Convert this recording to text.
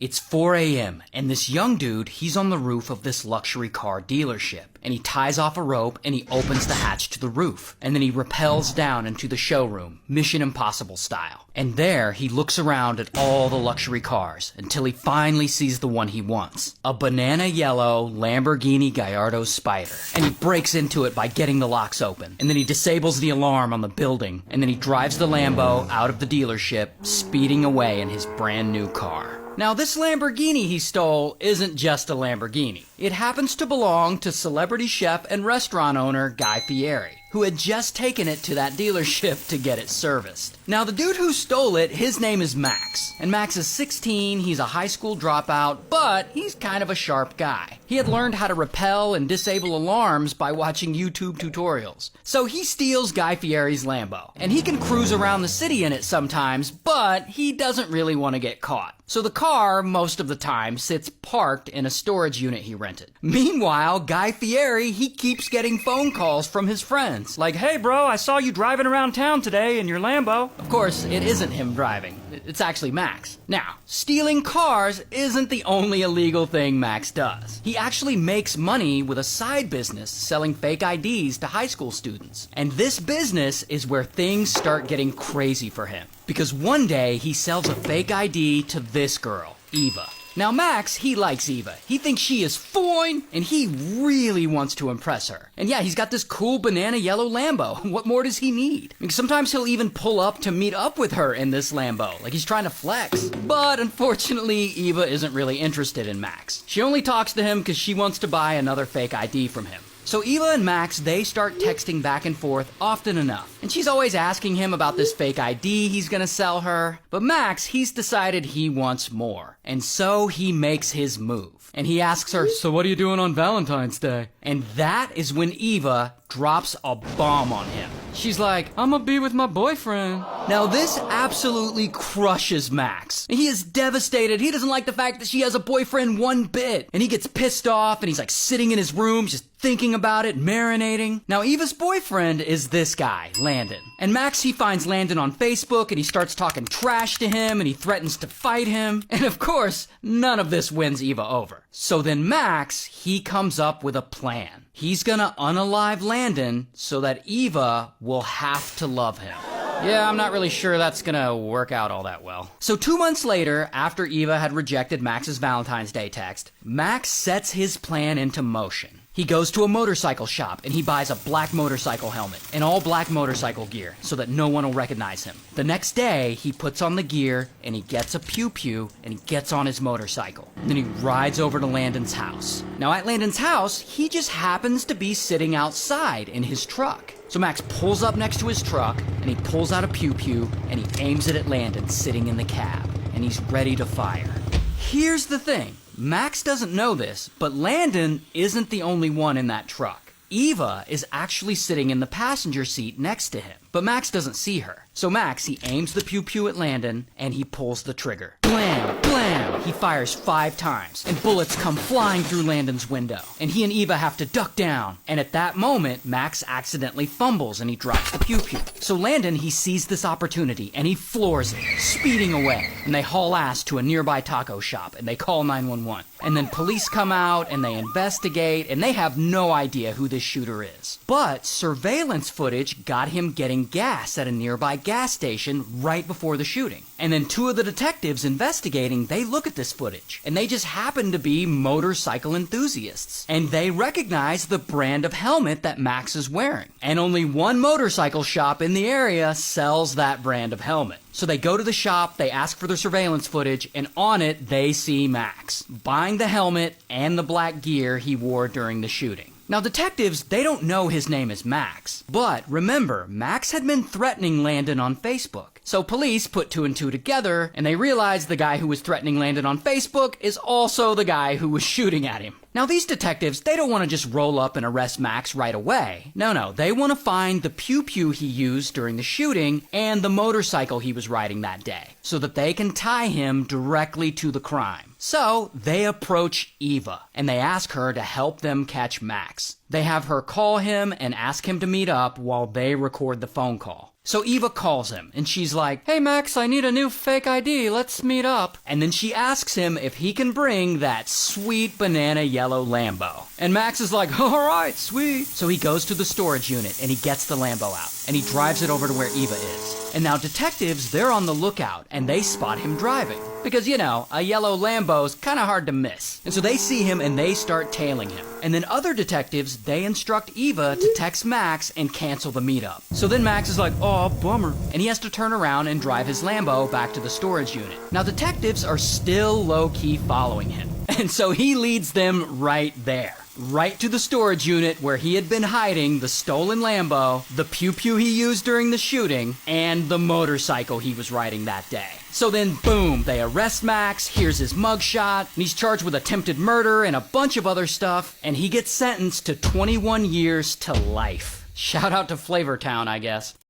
It's 4 a.m. and this young dude, he's on the roof of this luxury car dealership. And he ties off a rope and he opens the hatch to the roof. And then he rappels down into the showroom, Mission Impossible style. And there he looks around at all the luxury cars until he finally sees the one he wants. A banana yellow Lamborghini Gallardo Spider. And he breaks into it by getting the locks open. And then he disables the alarm on the building. And then he drives the Lambo out of the dealership, speeding away in his brand new car. Now, this Lamborghini he stole isn't just a Lamborghini. It happens to belong to celebrity chef and restaurant owner Guy Fieri, who had just taken it to that dealership to get it serviced. Now, the dude who stole it, his name is Max. And Max is 16, he's a high school dropout, but he's kind of a sharp guy. He had learned how to repel and disable alarms by watching YouTube tutorials. So he steals Guy Fieri's Lambo. And he can cruise around the city in it sometimes, but he doesn't really want to get caught. So the car, most of the time, sits parked in a storage unit he rented. Meanwhile, Guy Fieri, he keeps getting phone calls from his friends. Like, hey bro, I saw you driving around town today in your Lambo. Of course, it isn't him driving. It's actually Max. Now, stealing cars isn't the only illegal thing Max does. He actually makes money with a side business selling fake IDs to high school students. And this business is where things start getting crazy for him. Because one day, he sells a fake ID to this girl, Eva. Now Max, he likes Eva. He thinks she is fine, and he really wants to impress her. And yeah, he's got this cool banana yellow Lambo. What more does he need? I mean, sometimes he'll even pull up to meet up with her in this Lambo, like he's trying to flex. But unfortunately, Eva isn't really interested in Max. She only talks to him because she wants to buy another fake ID from him. So Eva and Max, they start texting back and forth often enough. And she's always asking him about this fake ID he's gonna sell her. But Max, he's decided he wants more. And so he makes his move. And he asks her, so what are you doing on Valentine's Day? And that is when Eva drops a bomb on him. She's like, I'm gonna be with my boyfriend. Now this absolutely crushes Max. He is devastated. He doesn't like the fact that she has a boyfriend one bit. And he gets pissed off and he's like sitting in his room just thinking about it, marinating. Now Eva's boyfriend is this guy, Landon. And Max, he finds Landon on Facebook and he starts talking trash to him and he threatens to fight him. And of course, none of this wins Eva over. So then Max, he comes up with a plan. He's gonna unalive Landon so that Eva will have to love him. Yeah, I'm not really sure that's gonna work out all that well. So 2 months later, after Eva had rejected Max's Valentine's Day text, Max sets his plan into motion. He goes to a motorcycle shop and he buys a black motorcycle helmet and all black motorcycle gear so that no one will recognize him. The next day, he puts on the gear and he gets a pew-pew and he gets on his motorcycle. Then he rides over to Landon's house. Now at Landon's house, he just happens to be sitting outside in his truck. So Max pulls up next to his truck and he pulls out a pew-pew and he aims it at Landon sitting in the cab and he's ready to fire. Here's the thing. Max doesn't know this, but Landon isn't the only one in that truck. Eva is actually sitting in the passenger seat next to him, but Max doesn't see her. So Max, he aims the pew-pew at Landon, and he pulls the trigger. Blam! Blam! He fires 5 times, and bullets come flying through Landon's window. And he and Eva have to duck down. And at that moment, Max accidentally fumbles, and he drops the pew-pew. So Landon, he sees this opportunity, and he floors it, speeding away. And they haul ass to a nearby taco shop, and they call 911. And then police come out, and they investigate, and they have no idea who this shooter is. But surveillance footage got him getting gas at a nearby gas station right before the shooting. And then 2 of the detectives investigating, they look at this footage. And they just happen to be motorcycle enthusiasts. And they recognize the brand of helmet that Max is wearing. And only one motorcycle shop in the area sells that brand of helmet. So they go to the shop, they ask for the surveillance footage, and on it, they see Max buying the helmet and the black gear he wore during the shooting. Now detectives, they don't know his name is Max. But remember, Max had been threatening Landon on Facebook. So police put 2 and 2 together, and they realize the guy who was threatening Landon on Facebook is also the guy who was shooting at him. Now these detectives, they don't want to just roll up and arrest Max right away. No, they want to find the pew-pew he used during the shooting and the motorcycle he was riding that day, so that they can tie him directly to the crime. So they approach Eva, and they ask her to help them catch Max. They have her call him and ask him to meet up while they record the phone call. So Eva calls him, and she's like, "Hey Max, I need a new fake ID, let's meet up." And then she asks him if he can bring that sweet banana yellow Lambo. And Max is like, "Alright, sweet." So he goes to the storage unit, and he gets the Lambo out, and he drives it over to where Eva is. And now detectives, they're on the lookout, and they spot him driving. Because, you know, a yellow Lambo's kinda hard to miss. And so they see him, and they start tailing him. And then other detectives, they instruct Eva to text Max and cancel the meetup. So then Max is like, "Oh, bummer." And he has to turn around and drive his Lambo back to the storage unit. Now detectives are still low-key following him. And so he leads them right there. Right to the storage unit where he had been hiding the stolen Lambo, the pew-pew he used during the shooting, and the motorcycle he was riding that day. So then, boom, they arrest Max, here's his mugshot, and he's charged with attempted murder and a bunch of other stuff, and he gets sentenced to 21 years to life. Shout out to Flavortown, I guess.